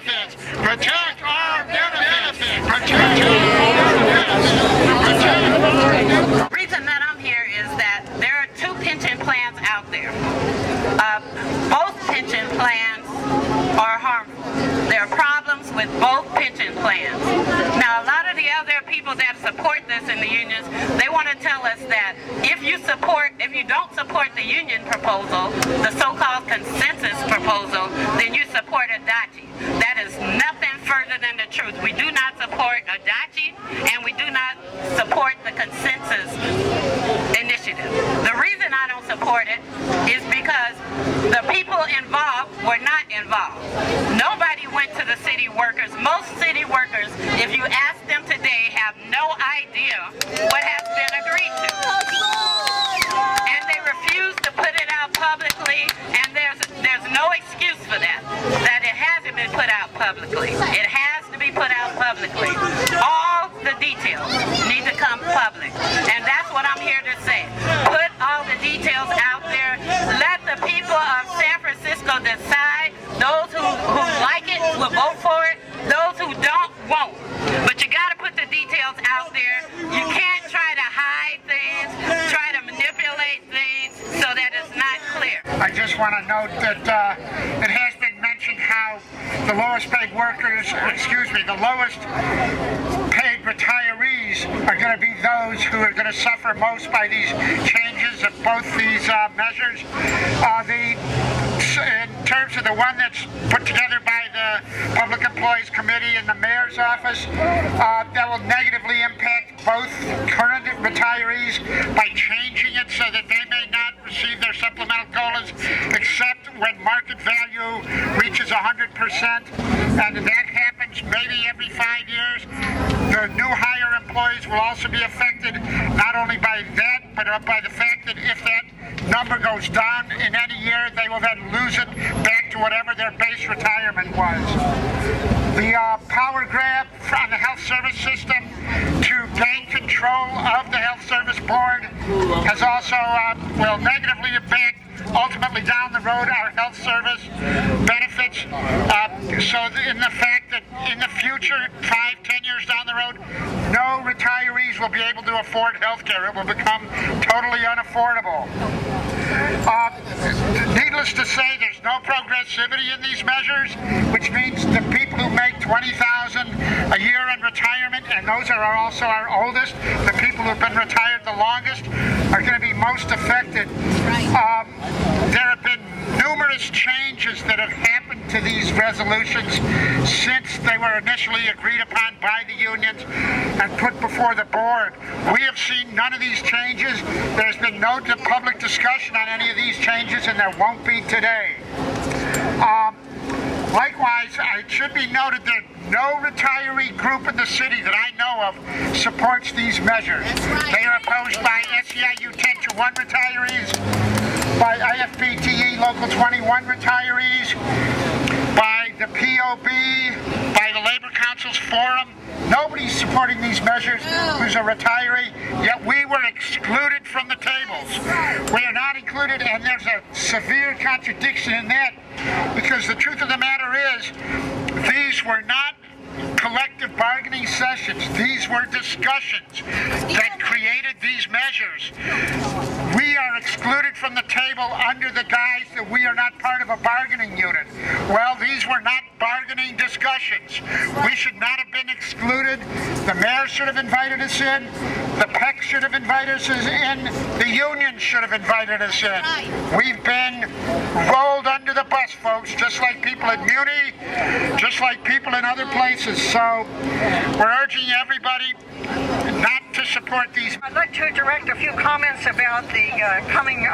benefits. Protect our benefits. Protect our benefits. The reason that I'm here is that there are two pension plans out there. Both pension plans are harmful. There are problems with both pension plans. Now, a lot of the other people that support this in the unions, they want to tell us that if you don't support the union proposal, the so-called consensus proposal, then you support Adachi. That is nothing further than the truth. We do not support Adachi, and we do not support the consensus initiative. The reason I don't support it is because the people involved were not involved. Nobody went to the city workers. Most city workers, if you ask them today, have no idea what has been agreed to. And they refuse to put it out publicly, and there's no excuse for that it hasn't been put out publicly. It has to be put out publicly. All the details need to come public. And that's what I'm here to say. Put all the details out there. Let the people of San Francisco decide. Those who like it will vote for it. Those who don't won't. But you got to put the details out there. You can't try to hide things, try to manipulate things so that it's not clear. I just want to note that it has been mentioned how the lowest paid workers, the lowest paid retirees are going to be those who are going to suffer most by these changes of both these measures. In terms of the one that's put together by the Public Employees Committee and the Mayor's Office, that will negatively impact both current retirees by changing it so that they may not receive their supplemental COLAs except when market value reaches 100%, and that happens maybe every 5 years. The new hire employees will also be affected not only by that, but by the fact that if that number goes down in any year, they will then lose it back to whatever their base retirement was. The power grab on the health service system to gain control of the health service board has also will negatively impact ultimately down the road our health service benefits. So in the fact that in the future, 5-10 years down the road, no retirees will be able to afford health care. It will become totally unaffordable. Needless to say, there's no progressivity in these measures, which means the people who make $20,000 a year in retirement, and those are also our oldest, the people who've been retired the longest, are going to be most affected. There have been numerous changes that have happened to these resolutions since they were initially agreed upon by the unions and put before the board. We have seen none of these changes. There's been no public discussion on any of these changes, and there won't be today. Likewise, it should be noted that no retiree group in the city that I know of supports these measures. They are opposed by SEIU 10-1 retirees, by IFPTE Local 21 retirees, by the POB, by the Labor Council's Forum. Nobody's supporting these measures who's a retiree, yet we were excluded from the tables. We are not included, and there's a severe contradiction in that, because the truth of the matter is, these were not collective bargaining sessions. These were discussions that created these measures. We are excluded from the table under the guise that we are not part of a bargaining unit. Well, these were not bargaining discussions. We should not have been excluded. The mayor should have invited us in. The PEC should have invited us in. The union should have invited us in. We've been rolled under the bus, folks, just like people at Muni, just like people in other places. So we're urging everybody not to support these. I'd like to direct a few comments about the coming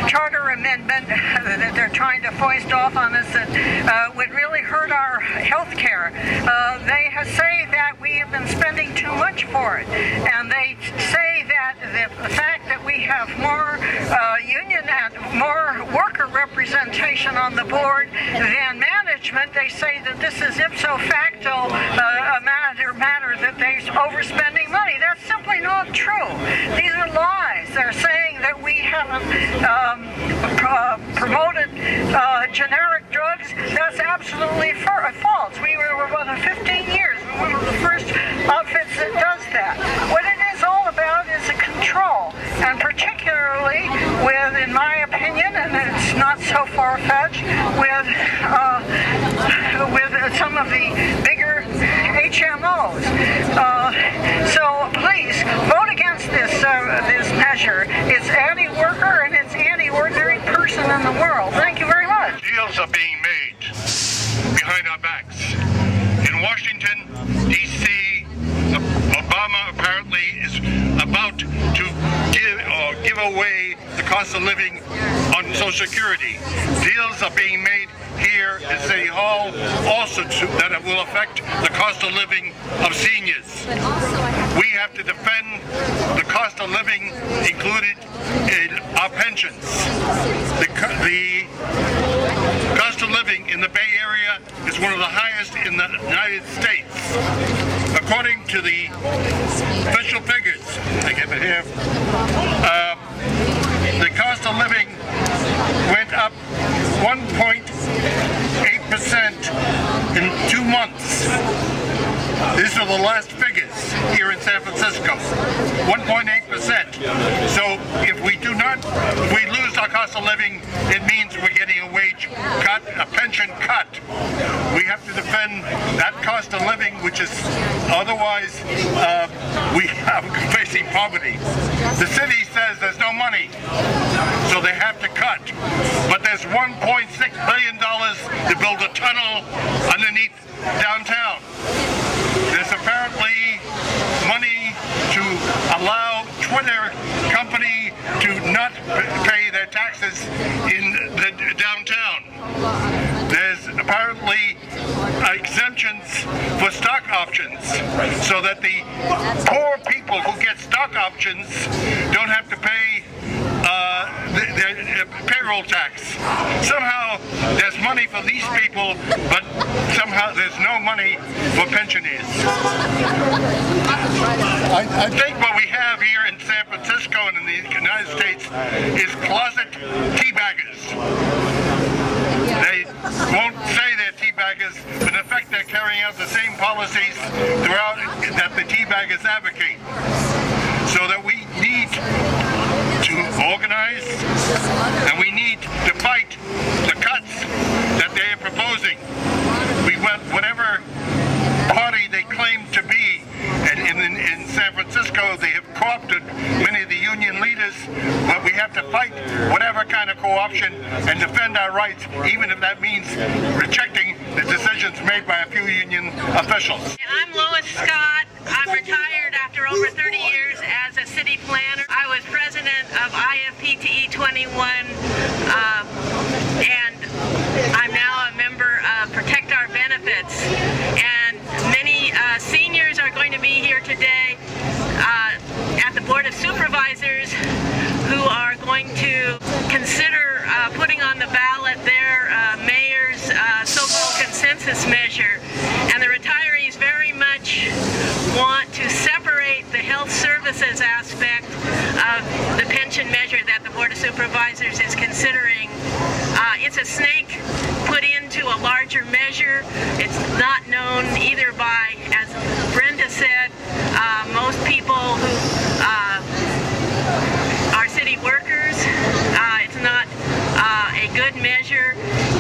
charter amendment that they're trying to foist off on us that would really hurt our health care. They say that we have been spending too much for it, and they say that the fact that we have more union and more worker representation on the board than management, they say that this is ipso facto a matter that they're overspending money. That's simply not true. These are lies. They're saying that we haven't promoted generic drugs. That's absolutely false. some of the bigger HMOs. So please vote against this measure. It's anti-worker and it's anti-ordinary person in the world. Thank you very much. Deals are being made behind our backs. In Washington, D.C., Obama apparently is about to give away the cost of living on Social Security. Deals are being made here at City Hall also that it will affect the cost of living of seniors. We have to defend the cost of living included in our pensions. The cost of living in the Bay Area is one of the highest in the United States. According to the official figures, I give it here, the cost of living went up 1.8% in 2 months. These are the last figures here in San Francisco, 1.8%. So if we lose our cost of living, it means we're getting a wage cut, a pension cut. We have to defend that cost of living, which is otherwise we are facing poverty. The city says there's no money, so they have to cut. But there's $1.6 billion to build a tunnel underneath downtown. There's apparently money to allow Twitter company to not pay their taxes in the downtown. There's apparently exemptions for stock options so that the poor people who get stock options don't have to pay their payroll tax. Somehow there's money for these people, but somehow there's no money for pensioners. I think what we have here in San Francisco and in the United States is closet teabaggers. They won't say they're teabaggers, but in effect they're carrying out the same policies throughout that the teabaggers advocate. So that we need to organize and we need to fight the cuts that they are proposing. We want whatever party they claim to be, and in San Francisco they have co-opted many of the union leaders, but we have to fight whatever kind of co-option and defend our rights, even if that means rejecting the decisions made by a few union officials. I'm Lois Scott. I'm retired after over 30 years as a city planner. I was president of IFPTE 21, and I'm now a member of Protect Our Benefits. And many seniors are going to be here today at the Board of Supervisors who are going to consider putting on the ballot their mayor's so-called consensus measure. And the retirees very much want to separate the health services aspect of the pension measure that the Board of Supervisors is considering. It's a snake put into a larger measure. It's not known either by, as Brenda said, most people who are city workers. It's not a good measure.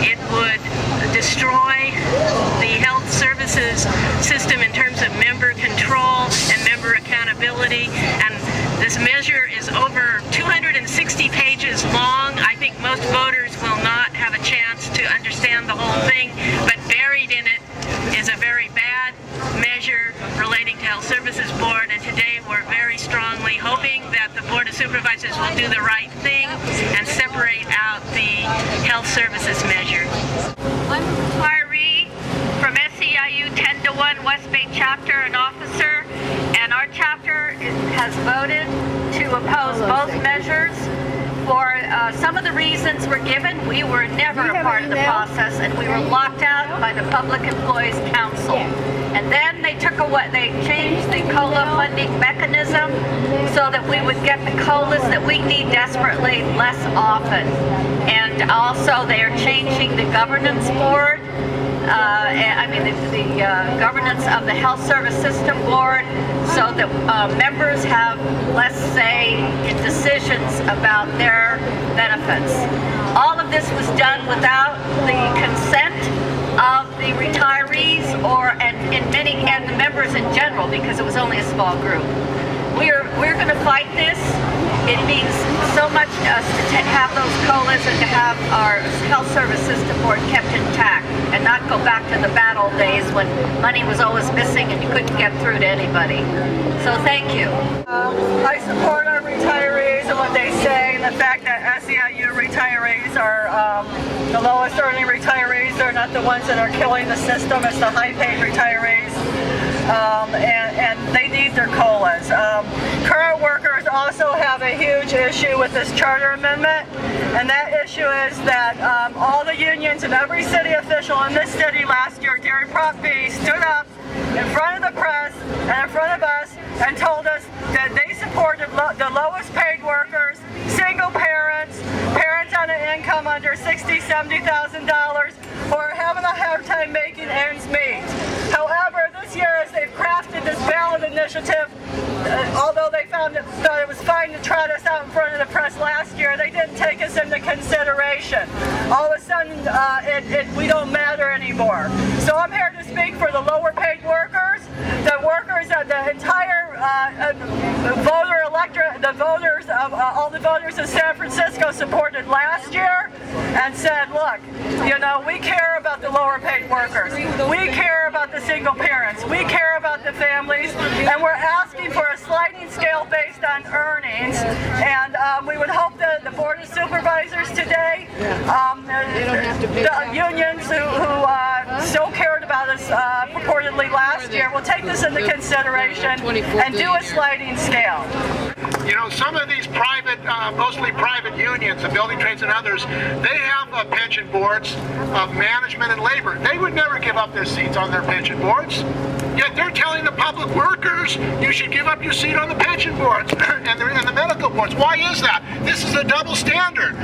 It would destroy the health services system in terms of member control and member accountability. And this measure is over 260 pages long. I think most voters will not have a chance to understand the whole thing, but buried in it is a very bad measure relating to Health Services Board, and today we're very strongly hoping that the Board of Supervisors will do the right thing and separate out the Health Services measure. I'm a retiree from SEIU 10-1 West Bay Chapter, an officer, and our chapter has voted to oppose both measures. For some of the reasons were given, we were never a part of the process, and we were locked out by the Public Employees Council. And then they changed the COLA funding mechanism so that we would get the COLAs that we need desperately less often. And also they are changing the governance board. The governance of the Health Service System Board, so that members have less say in decisions about their benefits. All of this was done without the consent of the retirees members in general, because it was only a small group. We're going to fight this. It means so much to us to have those COLAs and to have our health service system board kept intact and not go back to the bad old days when money was always missing and you couldn't get through to anybody. So thank you. I support our retirees and what they say, and the fact that SEIU retirees are the lowest earning retirees. They're not the ones that are killing the system. It's the high-paid retirees. And they need their COLAs. Current workers also have a huge issue with this charter amendment, and that issue is that all the unions and every city official in this city last year during Prop B stood up in front of the press and in front of us and told us that they supported the lowest paid workers, single parents, parents on an income under $60,000, $70,000 who are having a hard time making ends meet. However, this year as they've crafted this ballot initiative, although they thought it was fine to trot us out in front of the press last year, they didn't take us into consideration. All of a sudden, we don't matter anymore. So I'm here to speak for the lower paid workers, the workers of the entire voter electorate, the voters of all the voters of San Francisco supported last year and said, look, you know, we care about the lower paid workers. We care about the single parents. We care about the families, and we're asking for a sliding scale based on earnings. And we would hope that the Board of Supervisors today, the unions who still cared about us purportedly last year, will take this into consideration and do a sliding scale. You know, some of these private, mostly private unions, the building trades and others, they have pension boards of management and labor. They would never give up their seats on their pension boards. Yet they're telling the public workers, you should give up your seat on the pension boards and the medical boards. Why is that? This is a double standard.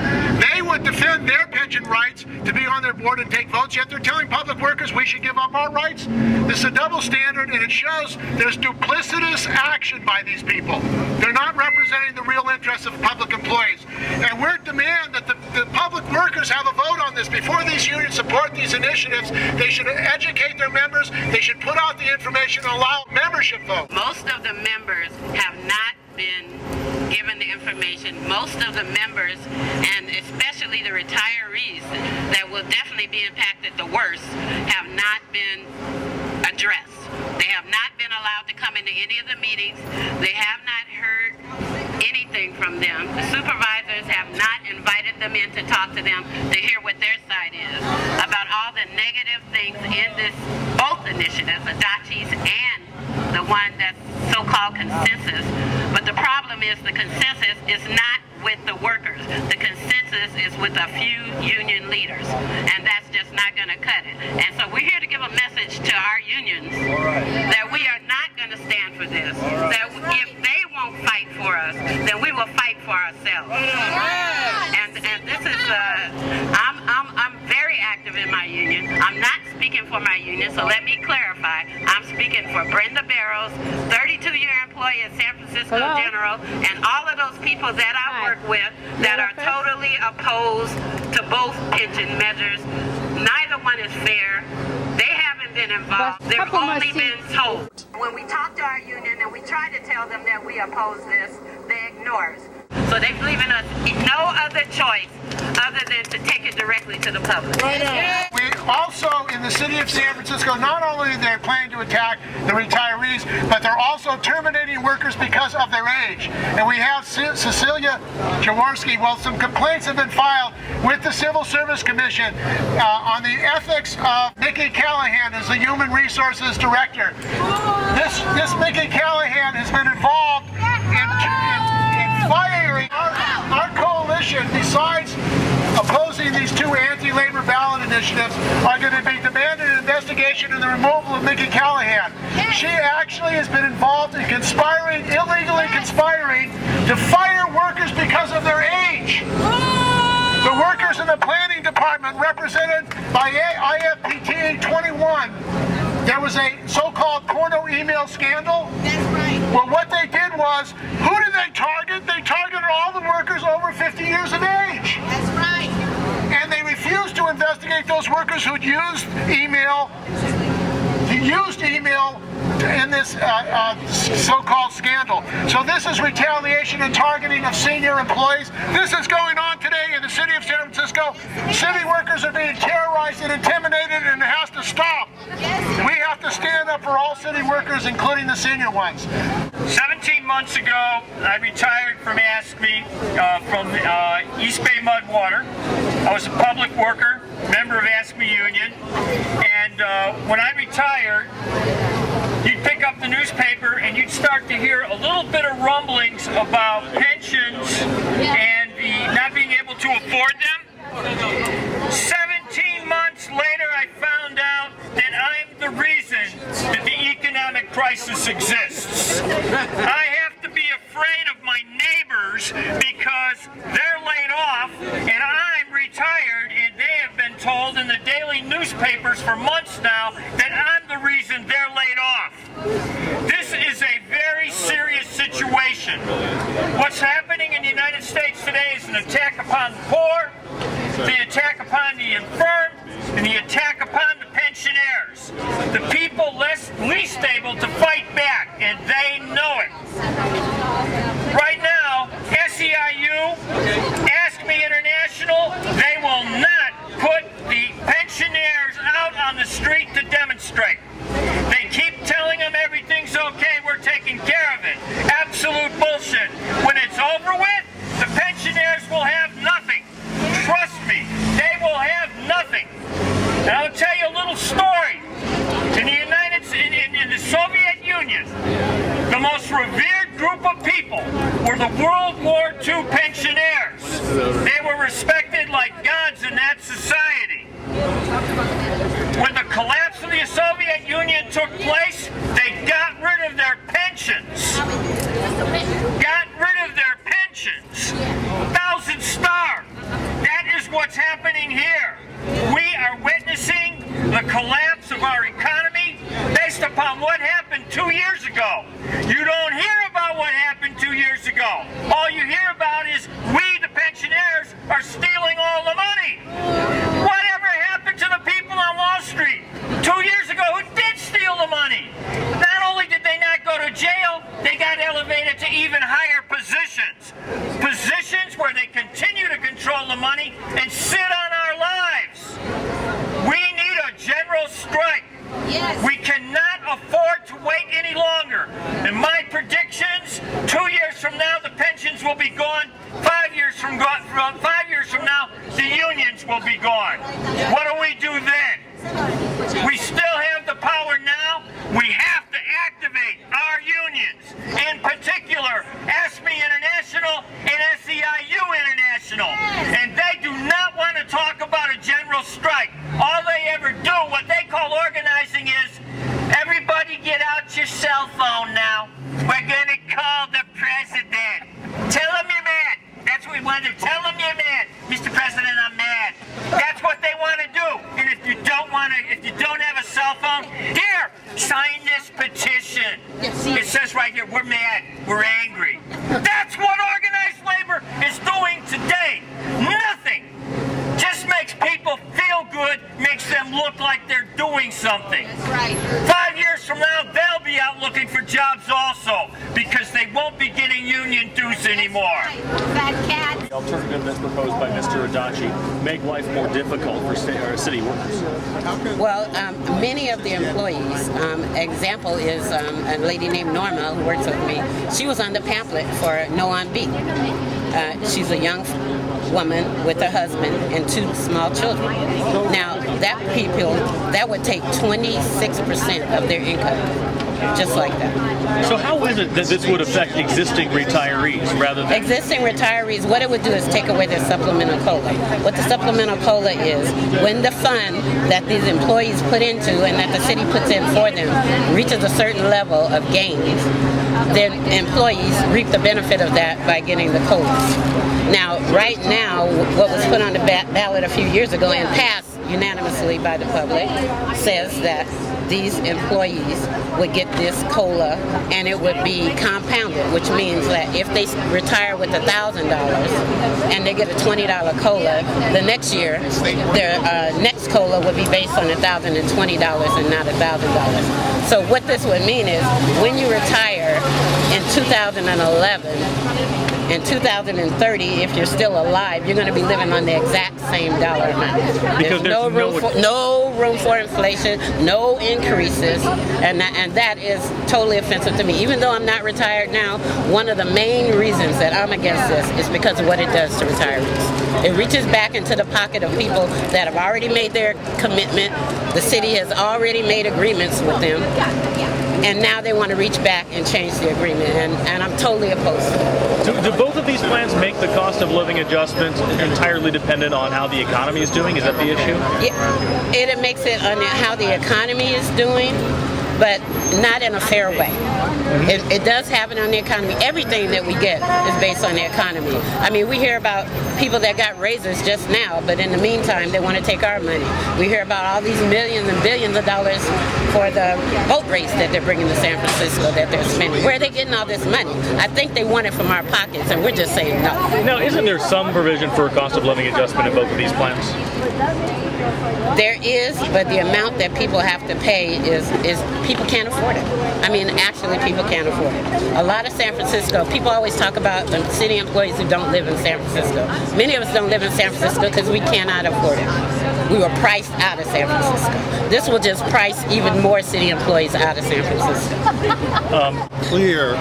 They would defend their pension rights to be on their board and take votes, yet they're telling public workers we should give up our rights. This is a double standard, and it shows there's duplicitous action by these people. They're not representing the real interests of public employees. And we're demand that the public workers have a vote on this. Before these unions support these initiatives, they should educate their members, they should put out the information and allow membership vote. Most of the members have not been given the information. Most of the members, and especially the retirees that will definitely be impacted the worst, have not been addressed. They have not been allowed to come into any of the meetings. They have not heard anything from them. The supervisors have not invited them in to talk to them to hear what their side is about all the negative things in this, both initiatives, Adachi's and the one that's so-called consensus. But the problem is the consensus is not with the workers. The consensus is with a few union leaders, and that's just not going to cut it. And so we're here to give a message to our unions that we are not going to stand for this. That if they won't fight for us, then we will fight for ourselves. And this is I'm very active in my union. I'm not speaking for my union, so let me clarify. I'm speaking for Brenda Barros, 32-year employee at San Francisco General, and all of those people that I work with that are totally opposed to both pension measures. Neither one is fair. They haven't been involved. They've only been told. When we talk to our union and we try to tell them that we oppose this, they ignore us. So they've given us no other choice other than to take it directly to the public. We also, in the city of San Francisco, not only are they planning to attack the retirees, but they're also terminating workers because of their age. And we have Cecilia Jaworski. Well, some complaints have been filed with the Civil Service Commission on the ethics of Nikki Callahan as the Human Resources Director. This Nikki Callahan has been involved in firing our coalition. Besides opposing these two anti-labor ballot initiatives, are going to be demanding an investigation into the removal of Nikki Callahan. She actually has been involved in illegally conspiring to fire workers because of their age. The workers in the planning department represented by IFPT 21. There was a so-called porno email scandal. That's right. Well, what they did was, who did they target? They targeted all the workers over 50 years of age. That's right. And they refused to investigate those workers who'd used email in this so-called scandal. So this is retaliation and targeting of senior employees. This is going on today in the city of San Francisco. City workers are being terrorized and intimidated, and it has to stop. We have to stand up for all city workers, including the senior ones. 17 months ago, I retired from ASME, from East Bay Mud Water. I was a public worker, member of ASME Union, and when I retired, you'd pick up the newspaper and you'd start to hear a little bit of rumblings about pensions and the not being able to afford them. 17 months later, I found out that I'm the reason that the economic crisis exists. I have to be afraid of my neighbors because they're laid off and I'm retired, and they have been told in the daily newspapers for months now that I'm the reason they're laid off. This is a very serious situation. What's happening in the United States today is an attack upon the poor, the attack upon the infirm, and the attack upon the pensioners. The people least able to fight back, and they know it. Right now, SEIU, ASME International, they will not put the pensioners out on the street to demonstrate. They keep telling them everything's okay, we're taking care of it. Absolute bullshit. When it's over with, the pensioners will have nothing. Trust me, they will have nothing. And I'll tell you a little story. In the Soviet Union, the most revered group of people were the World War II pensioners. They were respected like gods in that society. When the collapse of the Soviet Union took place, they got rid of their pensions. Got rid of their pensions. Thousands starved. That is what's happening here. We are witnessing the collapse of our economy based upon what happened 2 years ago. You don't hear about what happened 2 years ago. All you hear about is we, the pensioners, are stealing all the money. Whatever happened to the people on Wall Street 2 years ago who did steal the money? Not only did they not go to jail, they got elevated to even higher positions. Positions where they continue to control the money and sit on our lives. We need a general strike. Yes. We cannot afford to wait any longer. And my predictions, 2 years from now, the pensions will be gone. 5 years from now, the unions will be gone. What do we do then? We still have the power now. We have to activate our unions, in particular ASME International and SEIU International. And they do not want to talk about a general strike. All they ever do, what they call organizing, is everybody get out your cell phone now. We're going to call the president. Tell him you're mad. That's what we want to do. Tell him you're mad. Mr. President, I'm mad. That's what they want to do. And if you don't have a cell phone, here, sign this petition. It says right here, we're mad, we're angry. That's what organized labor is doing today. Nothing. Just makes people feel good, makes them look like they're doing something. That's right. 5 years from now, they'll be out looking for jobs also, because they won't be getting union dues anymore. Fat cat. The alternative that's proposed by Mr. Adachi make life more difficult for city workers. Well, many of the employees, example is a lady named Norma who works with me. She was on the pamphlet for No on Beat. She's a young woman with her husband and 2 small children. Now, that would take 26% of their income, just like that. So how is it that this would affect existing retirees rather than... Existing retirees, what it would do is take away their supplemental COLA. What the supplemental COLA is, when the fund that these employees put into and that the city puts in for them reaches a certain level of gains, their employees reap the benefit of that by getting the COLAs. Now, right now, what was put on the ballot a few years ago and passed unanimously by the public, says that these employees would get this COLA and it would be compounded, which means that if they retire with $1,000 and they get a $20 COLA, the next year their next COLA would be based on $1,020 and not $1,000. So what this would mean is when you retire in 2011, in 2030, if you're still alive, you're going to be living on the exact same dollar amount. Because there's no room for inflation, no increases, and that is totally offensive to me. Even though I'm not retired now, one of the main reasons that I'm against this is because of what it does to retirees. It reaches back into the pocket of people that have already made their commitment. The city has already made agreements with them, and now they want to reach back and change the agreement, and I'm totally opposed to it. Do both of these plans make the cost of living adjustment entirely dependent on how the economy is doing? Is that the issue? Yeah, it makes it on how the economy is doing, but not in a fair way. It does have it on the economy. Everything that we get is based on the economy. I mean, we hear about people that got raises just now, but in the meantime, they want to take our money. We hear about all these millions and billions of dollars for the boat race that they're bringing to San Francisco that they're spending. Where are they getting all this money? I think they want it from our pockets, and we're just saying no. Now, isn't there some provision for a cost of living adjustment in both of these plans? There is, but the amount that people have to pay is people can't afford it. I mean, actually, people can't afford it. A lot of San Francisco, people always talk about the city employees who don't live in San Francisco. Many of us don't live in San Francisco because we cannot afford it. We were priced out of San Francisco. This will just price even more city employees out of San Francisco. Clear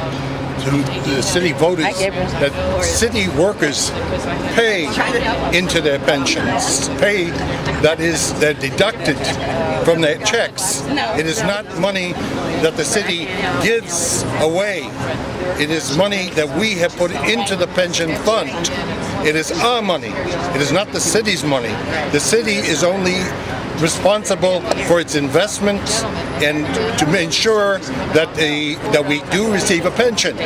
to the city voters that city workers pay into their pensions, pay that is they're deducted from their checks. It is not money that the city gives away. It is money that we have put into the pension fund. It is our money. It is not the city's money. The city is only responsible for its investments and to ensure that we do receive a pension.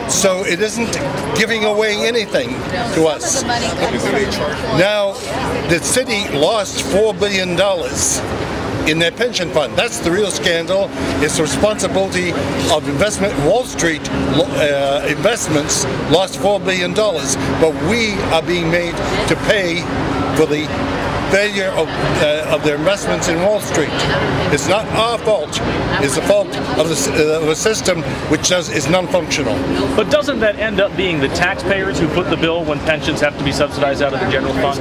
So it isn't giving away anything to us. Now, the city lost $4 billion in their pension fund. That's the real scandal. It's the responsibility of investment. Wall Street investments lost $4 billion, but we are being made to pay for the failure of their investments in Wall Street. It's not our fault. It's the fault of the system which is non-functional. But doesn't that end up being the taxpayers who put the bill when pensions have to be subsidized out of the general fund?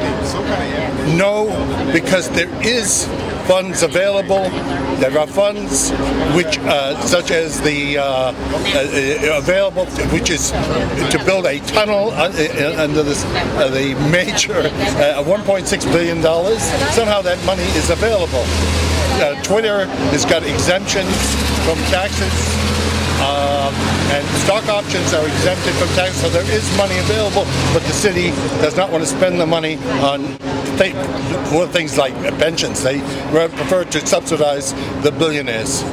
No, because there is funds available. There are funds which, such as the available, which is to build a tunnel under the major $1.6 billion. Somehow that money is available. Twitter has got exemptions from taxes, and stock options are exempted from tax, so there is money available, but the city does not want to spend the money on for things like pensions. They prefer to subsidize the billionaires.